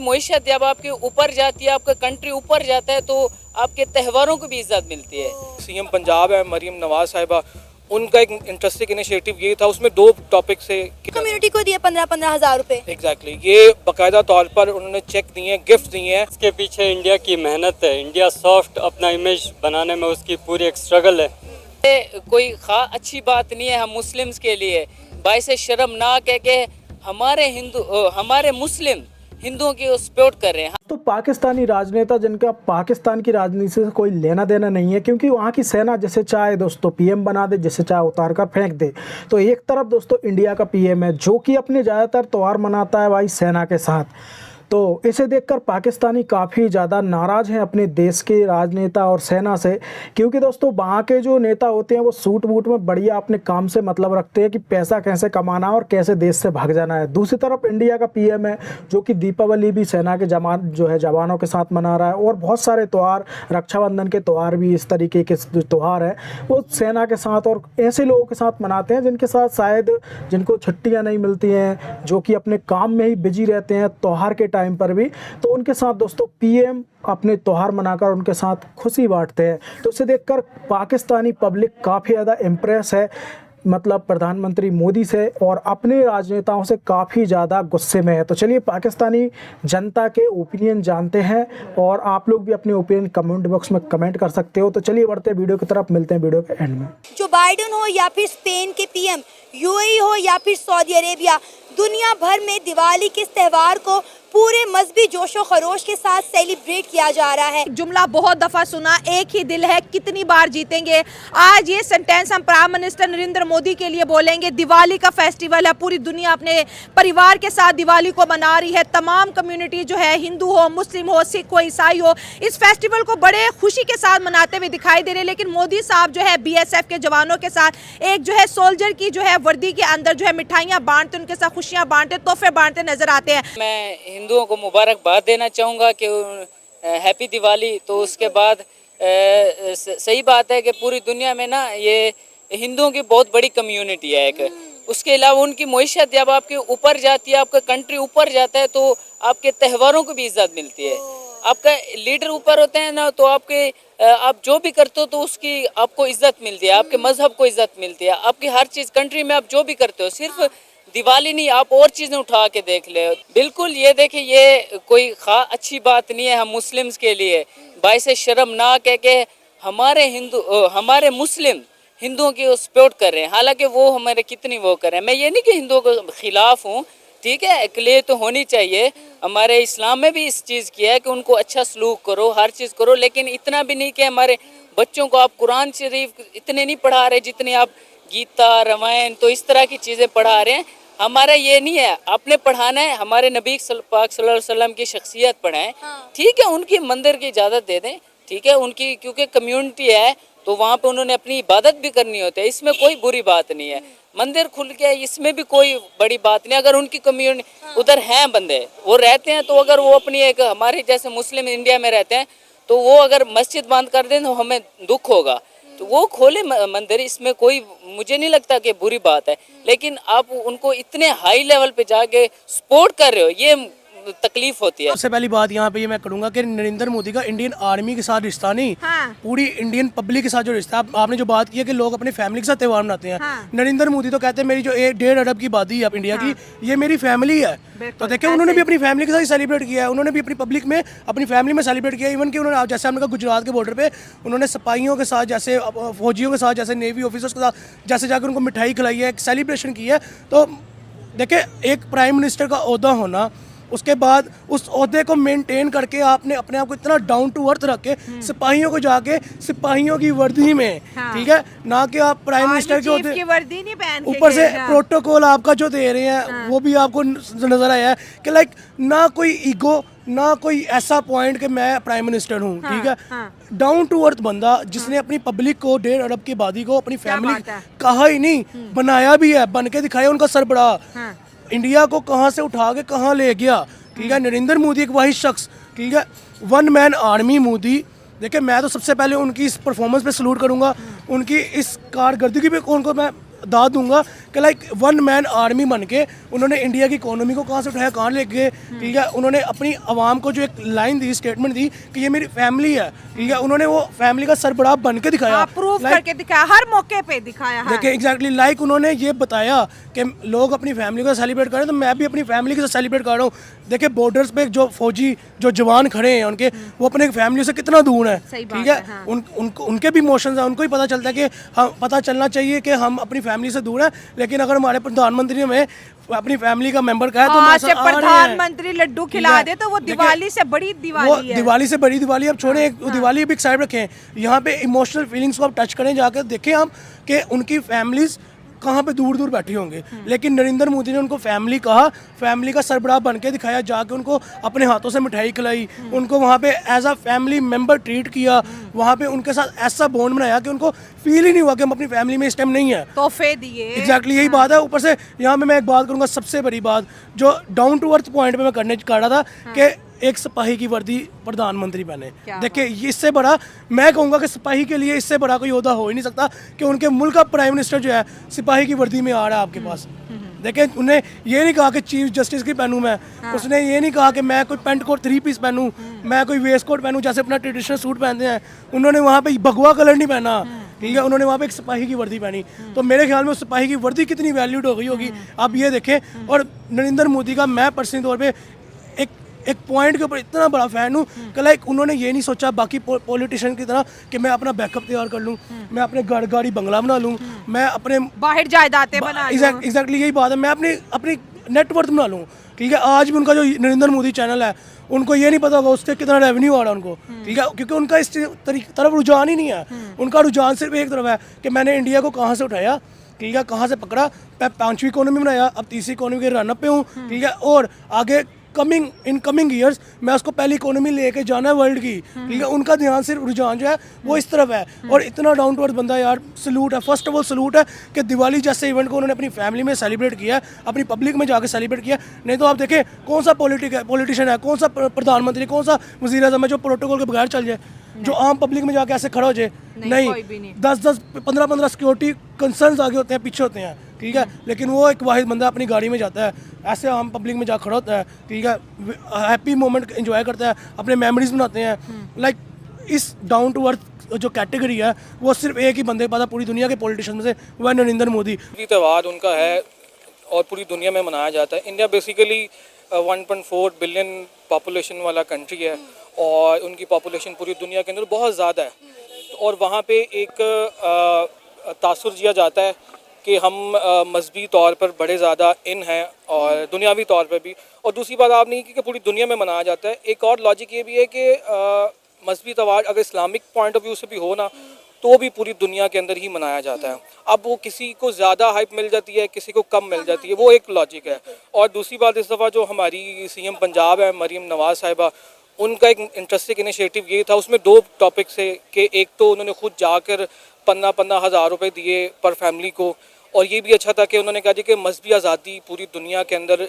मईशत जब आपके ऊपर जाती है, आपका कंट्री ऊपर जाता है, तो आपके त्योहारों को भी इज्जत मिलती है। सीएम पंजाब है मरीम नवाज साहिबा, उनका एक इंटरेस्टिंग इनिशिएटिव ये था, उसमें 2 टॉपिक से कम्युनिटी को दिए 15-15 हज़ार रुपए। एग्जैक्टली ये बाकायदा तौर पर उन्होंने चेक दिए हैं, गिफ्ट दिए हैं। इसके पीछे इंडिया की मेहनत है, इंडिया सॉफ्ट अपना इमेज बनाने में उसकी पूरी एक स्ट्रगल है। ये कोई अच्छी बात नहीं है हम मुस्लिम्स के लिए। बाइसे शर्मनाक है कि हमारे मुस्लिम हिंदुओं की सपोर्ट कर रहे हैं। तो पाकिस्तानी राजनेता जिनका पाकिस्तान की राजनीति से कोई लेना देना नहीं है, क्योंकि वहाँ की सेना जैसे चाहे दोस्तों पीएम बना दे, जैसे चाहे उतार कर फेंक दे। तो एक तरफ दोस्तों इंडिया का पीएम है जो कि अपने ज़्यादातर त्यौहार मनाता है भाई सेना के साथ। तो इसे देखकर पाकिस्तानी काफ़ी ज़्यादा नाराज़ हैं अपने देश के राजनेता और सेना से, क्योंकि दोस्तों वहाँ के जो नेता होते हैं वो सूट बूट में बढ़िया अपने काम से मतलब रखते हैं कि पैसा कैसे कमाना है और कैसे देश से भाग जाना है। दूसरी तरफ इंडिया का पीएम है जो कि दीपावली भी सेना के जवानों के साथ मना रहा है, और बहुत सारे त्यौहार, रक्षाबंधन के त्यौहार भी इस तरीके के जो त्यौहार है वो सेना के साथ और ऐसे लोगों के साथ मनाते हैं जिनके साथ शायद जिनको छुट्टियाँ नहीं मिलती हैं, जो कि अपने काम में ही बिजी रहते हैं त्यौहार के टाइम पर भी। तो उनके साथ दोस्तों पीएम अपने त्यौहार मनाकर उनके साथ खुशी बांटते हैं। तो इसे देखकर पाकिस्तानी पब्लिक काफ़ी ज़्यादा इम्प्रेस है, मतलब प्रधानमंत्री मोदी से, और अपने राजनेताओं से काफ़ी ज़्यादा गुस्से में है। तो चलिए पाकिस्तानी जनता के ओपिनियन जानते हैं, और आप लोग भी अपने ओपिनियन कमेंट बॉक्स में कमेंट कर सकते हो। तो चलिए बढ़ते हैं वीडियो की तरफ, मिलते हैं वीडियो के एंड में। जो बाइडेन हो या फिर स्पेन के पीएम, यूएई हो या फिर सऊदी अरेबिया, दुनिया भर में दिवाली के इस त्यौहार को पूरे मजहबी जोशो खरोश के साथ सेलिब्रेट किया जा रहा है। जुमला बहुत दफा सुना, एक ही दिल है कितनी बार जीतेंगे। आज ये सेंटेंस हम प्राइम मिनिस्टर नरेंद्र मोदी के लिए बोलेंगे। दिवाली का फेस्टिवल है, पूरी दुनिया अपने परिवार के साथ दिवाली को मना रही है। तमाम कम्युनिटी जो है, हिंदू हो, मुस्लिम हो, सिख हो, ईसाई हो, इस फेस्टिवल को बड़े खुशी के साथ मनाते हुए दिखाई दे रहे हैं। लेकिन मोदी साहब जो है बीएसएफ के जवानों के साथ एक जो है सोल्जर की जो है वर्दी के अंदर जो है मिठाइयाँ बांटते, उनके साथ खुशियाँ बांटते, तोहफे बांटते नजर आते हैं। मैं हिंदुओं को मुबारकबाद देना चाहूँगा कि हैप्पी दिवाली। तो उसके बाद सही बात है कि पूरी दुनिया में ना ये हिंदुओं की बहुत बड़ी कम्युनिटी है एक। उसके अलावा उनकी मईशत जब आपके ऊपर जाती है, आपका कंट्री ऊपर जाता है, तो आपके त्योहारों को भी इज्जत मिलती है। आपका लीडर ऊपर होते हैं ना, तो आप जो भी करते हो तो उसकी आपको इज्जत मिलती है, आपके मजहब को इज्जत मिलती है, आपकी हर चीज़ कंट्री में आप जो भी करते हो, सिर्फ दिवाली नहीं, आप और चीज़ें उठा के देख ले। बिल्कुल ये देखिए, ये कोई अच्छी बात नहीं है हम मुस्लिम्स के लिए। बाइसे शर्मनाक है कि हमारे मुस्लिम हिंदुओं की सपोर्ट कर रहे हैं, हालांकि वो हमारे कितनी वो कर रहे हैं। मैं ये नहीं कि हिंदुओं के खिलाफ हूँ, ठीक है, अकलियत तो होनी चाहिए। हमारे इस्लाम में भी इस चीज़ किया है कि उनको अच्छा सलूक करो, हर चीज़ करो, लेकिन इतना भी नहीं कि हमारे बच्चों को आप कुरान शरीफ इतने नहीं पढ़ा रहे जितने आप गीता, रामायण, तो इस तरह की चीज़ें पढ़ा रहे हैं। हमारा ये नहीं है, आपने पढ़ाना है हमारे नबी पाक सल्लल्लाहु अलैहि वसल्लम की शख्सियत पढ़ाएं, ठीक है, उनकी मंदिर की इजाज़त दे दें, ठीक है, उनकी क्योंकि कम्युनिटी है तो वहाँ पे उन्होंने अपनी इबादत भी करनी होती है, इसमें कोई बुरी बात नहीं है। मंदिर खुल गया, इसमें भी कोई बड़ी बात नहीं। अगर उनकी कम्युनिटी उधर हैं, बंदे वो रहते हैं, तो अगर वो अपनी एक हमारे जैसे मुस्लिम इंडिया में रहते हैं, तो वो अगर मस्जिद बंद कर दें तो हमें दुख होगा, तो वो खोले मंदिर, इसमें कोई मुझे नहीं लगता कि बुरी बात है। लेकिन आप उनको इतने हाई लेवल पे जाके सपोर्ट कर रहे हो, ये तकलीफ होती है। सबसे पहली बात यहाँ पे ये मैं करूँगा कि नरेंद्र मोदी का इंडियन आर्मी के साथ रिश्ता नहीं, पूरी इंडियन पब्लिक के साथ जो रिश्ता, आपने जो बात की है कि लोग अपने फैमिली के साथ त्यौहार मनाते हैं, नरेंद्र मोदी तो कहते हैं मेरी जो 1.5 अरब की आबादी है इंडिया की, ये मेरी फैमिली है। तो देखिए उन्होंने भी अपनी फैमिली के साथ सेलिब्रेट किया है, उन्होंने भी अपनी पब्लिक में अपनी फैमिली में सेलिब्रेट किया। इवन कि उन्होंने जैसे हमने कहा गुजरात के बॉर्डर पे उन्होंने सिपाहियों के साथ, जैसे फौजियों के साथ, जैसे नेवी ऑफिसर्स के साथ जैसे जाकर उनको मिठाई खिलाई है, एक सेलिब्रेशन की है। तो देखिए एक प्राइम मिनिस्टर का ओहदा होना, उसके बाद उस ओहदे को मेंटेन करके आपने अपने आप को इतना डाउन टू अर्थ रख के सिपाहियों को जाके सिपाहियों की वर्दी में, ठीक है, ना कि आप प्राइम मिनिस्टर की वर्दी नहीं पहन के, ऊपर से प्रोटोकॉल आपका जो दे रहे हैं वो भी आपको नजर आया है कि लाइक ना कोई ईगो, ना कोई ऐसा पॉइंट कि मैं प्राइम मिनिस्टर हूँ, ठीक है, डाउन टू अर्थ बंदा जिसने अपनी पब्लिक को 1.5 अरब की आबादी को अपनी फैमिली कहा ही नहीं, बनाया भी है, बन के दिखाया उनका सरबराह। इंडिया को कहाँ से उठा के कहाँ ले गया, ठीक है। नरेंद्र मोदी एक वही शख्स, ठीक है, वन मैन आर्मी मोदी। देखिए मैं तो सबसे पहले उनकी इस परफॉर्मेंस पे सलूट करूँगा, उनकी इस कारकर्दगी पे उनको मैं दाद दूंगा कि लाइक वन मैन आर्मी बन के उन्होंने इंडिया की इकोनॉमी को कहाँ से उठाया, कहाँ ले गए, ठीक है। उन्होंने अपनी आवाम को जो एक लाइन दी, स्टेटमेंट दी कि ये मेरी फैमिली है, ठीक है। उन्होंने वो फैमिली का सरबराह बन के दिखाया, प्रूव करके दिखाया, हर मौके पे दिखाया है। देखिए एग्जैक्टली लाइक उन्होंने ये बताया कि लोग अपनी फैमिली का सेलिब्रेट करें तो मैं भी अपनी फैमिली के साथ सेलिब्रेट कर रहा हूँ। देखिए बॉर्डर्स पे जो फौजी जो जवान खड़े हैं उनके, वो अपने फैमिली से कितना दूर है, ठीक है। हाँ। उनके भी इमोशंस हैं, उनको ही पता चलता है कि हम, पता चलना चाहिए कि हम अपनी फैमिली से दूर हैं। लेकिन अगर हमारे प्रधानमंत्री में अपनी फैमिली का मेंबर कहा है तो आज हमारे से साथ आ रहे हैं। प्रधानमंत्री लड्डू खिला दे तो वो दिवाली से बड़ी वो दिवाली है। दिवाली से बड़ी दिवाली अब छोड़ें, एक दिवाली भी एक साइड रखें। यहाँ पे इमोशनल फीलिंग्स को आप टच करें, जाकर देखें हम कि उनकी फैमिलीज कहाँ पे दूर दूर बैठी होंगे। लेकिन नरेंद्र मोदी ने उनको फैमिली कहा, फैमिली का सरबराह बन के दिखाया, जाके उनको अपने हाथों से मिठाई खिलाई, उनको वहाँ पे as a family member treat किया, वहाँ पे उनके साथ ऐसा बॉन्ड बनाया कि उनको फील ही नहीं हुआ कि हम अपनी फैमिली में इस टाइम नहीं है। तोहफे दिए, एग्जैक्टली यही बात है। ऊपर से यहाँ पे मैं एक बात करूँगा, सबसे बड़ी बात जो डाउन टू अर्थ पॉइंट पे मैं करने कर रहा था कि एक सिपाही की वर्दी प्रधानमंत्री पहने। देखिए इससे बड़ा, मैं कहूँगा कि सिपाही के लिए इससे बड़ा कोई ओहदा हो ही नहीं सकता कि उनके मुल्क का प्राइम मिनिस्टर जो है सिपाही की वर्दी में आ रहा है आपके पास। देखिए उन्हें ये नहीं कहा कि चीफ जस्टिस की पहनूं मैं, उसने ये नहीं कहा कि मैं कोई पेंट कोट 3 पीस पहनूं, मैं कोई वेस्ट कोट पहनूं जैसे अपना ट्रेडिशनल सूट पहनते हैं। उन्होंने वहाँ पे भगवा कलर नहीं पहना, ठीक है। उन्होंने वहाँ पे एक सिपाही की वर्दी पहनी। तो मेरे ख्याल में उस सिपाही की वर्दी कितनी वैल्यूड हो गई होगी आप ये देखें। और नरेंद्र मोदी का मैं पर्सनली तौर पर एक पॉइंट के ऊपर इतना बड़ा फैन हूँ कि लाइक उन्होंने ये नहीं सोचा बाकी पॉलिटिशियन की तरह कि मैं अपना बैकअप तैयार कर लूँ, मैं अपने घर गाड़ी बंगला बना लूँ, मैं अपने बाहर जायदादें बना लूं। एग्जैक्टली यही बात है, मैं अपनी नेटवर्थ बना लूँ, ठीक है। आज भी उनका जो नरेंद्र मोदी चैनल है, उनको ये नहीं पता होगा उससे कितना रेवेन्यू आ रहा है उनको, ठीक है। क्योंकि उनका इस तरफ रुझान ही नहीं है। उनका रुझान सिर्फ एक तरफ है कि मैंने इंडिया को कहाँ से उठाया, ठीक है, कहाँ से पकड़ा, मैं 5वीं इकोनॉमी बनाया, अब 3री इकोनॉमी के रनअप पे हूँ, ठीक है। और आगे कमिंग ईयर्स मैं उसको पहली इकोनॉमी लेके जाना है वर्ल्ड की, ठीक है। उनका ध्यान सिर्फ रुझान जो है वो इस तरफ है। और इतना डाउन टू अर्थ बंदा यार, सलूट है, फर्स्ट ऑफ ऑल सलूट है कि दिवाली जैसे इवेंट को उन्होंने अपनी फैमिली में सेलिब्रेट किया, अपनी पब्लिक में जाकर सेलिब्रेट किया। नहीं तो आप देखें कौन सा पॉलिटिशियन है, कौन सा प्रधानमंत्री, कौन सा वज़ीर आज़म है जो प्रोटोकॉल के बगैर चल जाए, जो आम पब्लिक में जाके ऐसे खड़ा हो जाए। नहीं 10-10 15-15 सिक्योरिटी कंसर्न्स आगे होते हैं, पीछे होते हैं, ठीक है। लेकिन वो एक वाहिद बंदा अपनी गाड़ी में जाता है, ऐसे आम पब्लिक में जा खड़ा होता है, ठीक है, हैप्पी मोमेंट एंजॉय करता है, अपने मेमोरीज बनाते हैं। लाइक इस डाउन टू अर्थ जो कैटेगरी है वो सिर्फ एक ही बंदे के पास है पूरी दुनिया के पॉलिटिशियन में से, वो है नरेंद्र मोदी। त्यौहार उनका है और पूरी दुनिया में मनाया जाता है। इंडिया बेसिकली 1.4 बिलियन पॉपुलेशन वाला कंट्री है और उनकी पॉपुलेशन पूरी दुनिया के अंदर बहुत ज़्यादा है। और वहाँ पे एक तासुर जिया जाता है कि हम मजहबी तौर पर बड़े ज़्यादा इन हैं और दुनियावी तौर पर भी। और दूसरी बात आपने की कि पूरी दुनिया में मनाया जाता है। एक और लॉजिक ये भी है कि मजहबी त्यौहार अगर इस्लामिक पॉइंट ऑफ व्यू से भी हो ना, तो वो भी पूरी दुनिया के अंदर ही मनाया जाता है। अब वो किसी को ज़्यादा हाइप मिल जाती है, किसी को कम मिल जाती है, वो एक लॉजिक है। और दूसरी बात, इस दफ़ा जो हमारी सीएम पंजाब है मरीम नवाज़ साहिबा, उनका एक इंटरेस्टिंग इनिशिएटिव ये था, उसमें 2 टॉपिक से कि एक तो उन्होंने खुद जाकर 15-15 हज़ार रुपये दिए पर फैमिली को। और ये भी अच्छा था कि उन्होंने कहा जी कि मजहबी आज़ादी पूरी दुनिया के अंदर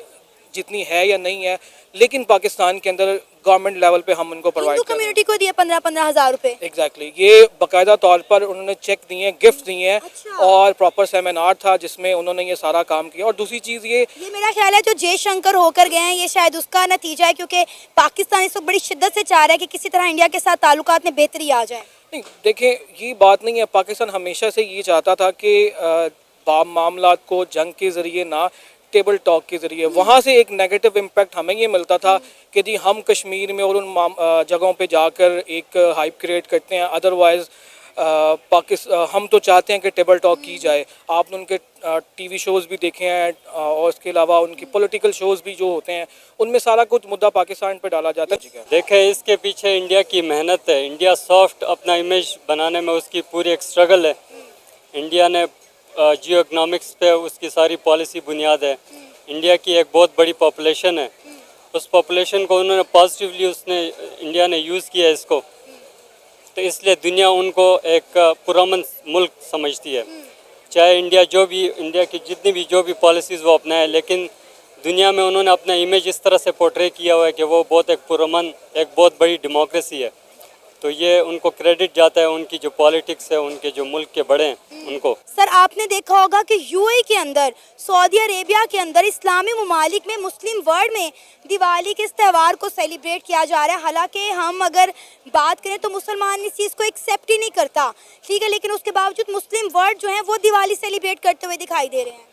जितनी है या नहीं है, लेकिन पाकिस्तान के अंदर गवर्नमेंट लेवल पे हम उनको प्रोवाइड हिंदू कम्युनिटी को दिए 15-15 हज़ार रुपए। एग्जैक्टली ये बाकायदा तौर पर उन्होंने चेक दिए हैं, गिफ्ट दिए हैं। अच्छा। और प्रॉपर सेमिनार था जिसमें उन्होंने ये सारा काम किया। और दूसरी चीज़ ये मेरा ख्याल है जो जयशंकर होकर गए हैं, ये शायद उसका नतीजा है, क्योंकि पाकिस्तान इसको बड़ी शिद्दत से चाह रहा है कि किसी तरह इंडिया के साथ ताल्लुकात में बेहतरी आ जाए। नहीं, देखें ये बात नहीं है, पाकिस्तान हमेशा से ये चाहता था कि मामला को जंग के ज़रिए ना, टेबल टॉक के ज़रिए। वहाँ से एक नेगेटिव इम्पैक्ट हमें ये मिलता था कि जी हम कश्मीर में और उन जगहों पे जाकर एक हाइप क्रिएट करते हैं, अदरवाइज़ हम तो चाहते हैं कि टेबल टॉक की जाए। आपने उनके टीवी शोज़ भी देखे हैं और उसके अलावा उनकी पॉलिटिकल शोज़ भी जो होते हैं, उनमें सारा कुछ मुद्दा पाकिस्तान पे डाला जाता है। देखें इसके पीछे इंडिया की मेहनत है। इंडिया सॉफ्ट अपना इमेज बनाने में उसकी पूरी एक स्ट्रगल है। इंडिया ने जियो इकनॉमिक्स पे उसकी सारी पॉलिसी बुनियाद है। इंडिया की एक बहुत बड़ी पॉपुलेशन है, उस पॉपुलेशन को उन्होंने पॉजिटिवली इंडिया ने यूज़ किया इसको, तो इसलिए दुनिया उनको एक पुरअमन मुल्क समझती है। चाहे इंडिया की जितनी भी जो भी पॉलिसीज़ वो अपनाए, लेकिन दुनिया में उन्होंने अपना इमेज इस तरह से पोर्ट्रे किया हुआ है कि वो बहुत एक पुरअमन, एक बहुत बड़ी डेमोक्रेसी है। तो ये उनको क्रेडिट जाता है, उनकी जो पॉलिटिक्स है, उनके जो मुल्क के बड़े हैं उनको। सर आपने देखा होगा कि यूएई के अंदर, सऊदी अरेबिया के अंदर, इस्लामी ममालिक में, मुस्लिम वर्ल्ड में दिवाली के इस त्यौहार को सेलिब्रेट किया जा रहा है। हालांकि हम अगर बात करें तो मुसलमान इस चीज़ को एक्सेप्ट ही नहीं करता, ठीक है, लेकिन उसके बावजूद मुस्लिम वर्ल्ड जो है वो दिवाली सेलिब्रेट करते हुए दिखाई दे रहे हैं।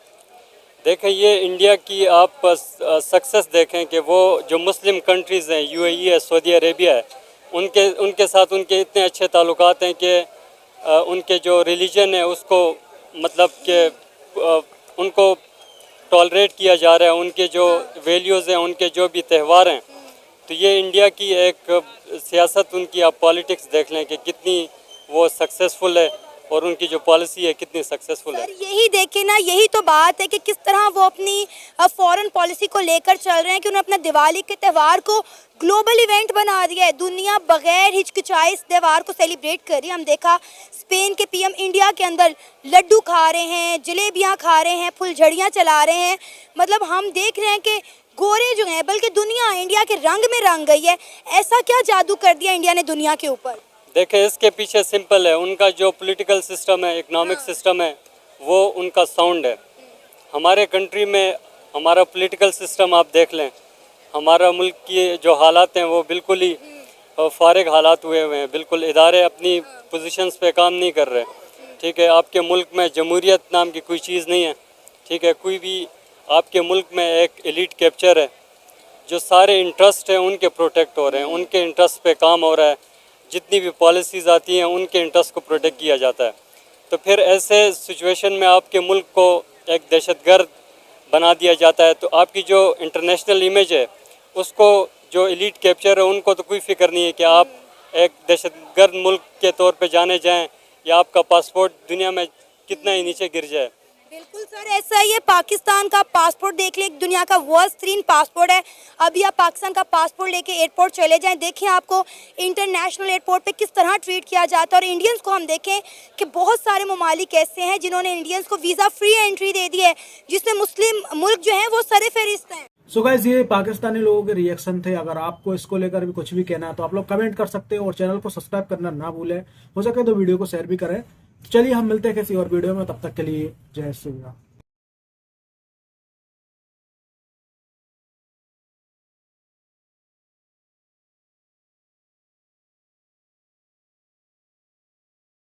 देखें, ये इंडिया की आप सक्सेस देखें कि वो जो मुस्लिम कंट्रीज़ हैं, यूएई है, सऊदी अरेबिया है, उनके साथ उनके इतने अच्छे ताल्लुकात हैं कि उनके जो रिलीजन है उसको मतलब कि उनको टॉलरेट किया जा रहा है, उनके जो वैल्यूज़ हैं, उनके जो भी त्यौहार हैं। तो ये इंडिया की एक सियासत, उनकी आप पॉलिटिक्स देख लें कि कितनी वो सक्सेसफुल है और उनकी जो पॉलिसी है कितनी सक्सेसफुल है। सर यही देखे ना, यही तो बात है कि किस तरह वो अपनी फॉरेन पॉलिसी को लेकर चल रहे हैं कि उन्होंने अपना दिवाली के त्यौहार को ग्लोबल इवेंट बना दिया है। दुनिया बगैर हिचकिचाए इस त्यौहार को सेलिब्रेट कर रही है। हम देखा स्पेन के पीएम इंडिया के अंदर लड्डू खा रहे हैं, जलेबियाँ खा रहे हैं, फुलझड़ियाँ चला रहे हैं। मतलब हम देख रहे हैं कि गोरे जो हैं, बल्कि दुनिया इंडिया के रंग में रंग गई है। ऐसा क्या जादू कर दिया इंडिया ने दुनिया के ऊपर? देखें, इसके पीछे सिंपल है, उनका जो पॉलिटिकल सिस्टम है, इकोनॉमिक सिस्टम है, वो उनका साउंड है। हमारे कंट्री में हमारा पॉलिटिकल सिस्टम आप देख लें, हमारा मुल्क की जो हालात हैं वो बिल्कुल ही फारिग हालात हुए हुए हैं, बिल्कुल इदारे अपनी पोजीशंस पे काम नहीं कर रहे। ठीक है, आपके मुल्क में जमहूरियत नाम की कोई चीज़ नहीं है। ठीक है, कोई भी आपके मुल्क में एक एलीट कैप्चर है, जो सारे इंटरेस्ट हैं उनके प्रोटेक्ट हो रहे हैं, उनके इंटरेस्ट पे काम हो रहा है। जितनी भी पॉलिसीज़ आती हैं उनके इंटरेस्ट को प्रोटेक्ट किया जाता है। तो फिर ऐसे सिचुएशन में आपके मुल्क को एक दहशतगर्द बना दिया जाता है। तो आपकी जो इंटरनेशनल इमेज है उसको जो एलीट कैप्चर है उनको तो कोई फिक्र नहीं है कि आप एक दहशतगर्द मुल्क के तौर पे जाने जाएं या आपका पासपोर्ट दुनिया में कितना ही नीचे गिर जाए। बिल्कुल सर, ऐसा ही है। पाकिस्तान का पासपोर्ट देख ले, दुनिया का वर्स्ट तरीन पासपोर्ट है। अभी आप पाकिस्तान का पासपोर्ट लेके एयरपोर्ट चले जाएं, देखें आपको इंटरनेशनल एयरपोर्ट पे किस तरह ट्रीट किया जाता है। और इंडियंस को हम देखें कि बहुत सारे ममालिक ऐसे हैं जिन्होंने इंडियंस को वीज़ा फ्री एंट्री दे दी है, जिसमें मुस्लिम मुल्क जो हैं वो सरे फहरिस्त हैं। सो गाइस, ये पाकिस्तानी लोगों के रिएक्शन थे। अगर आपको इसको लेकर भी कुछ भी कहना है तो आप लोग कमेंट कर सकते हो और चैनल को सब्सक्राइब करना ना भूलें। हो सके तो वीडियो को शेयर भी करें। चलिए हम मिलते हैं किसी और वीडियो में, तब तक के लिए जय श्री राम।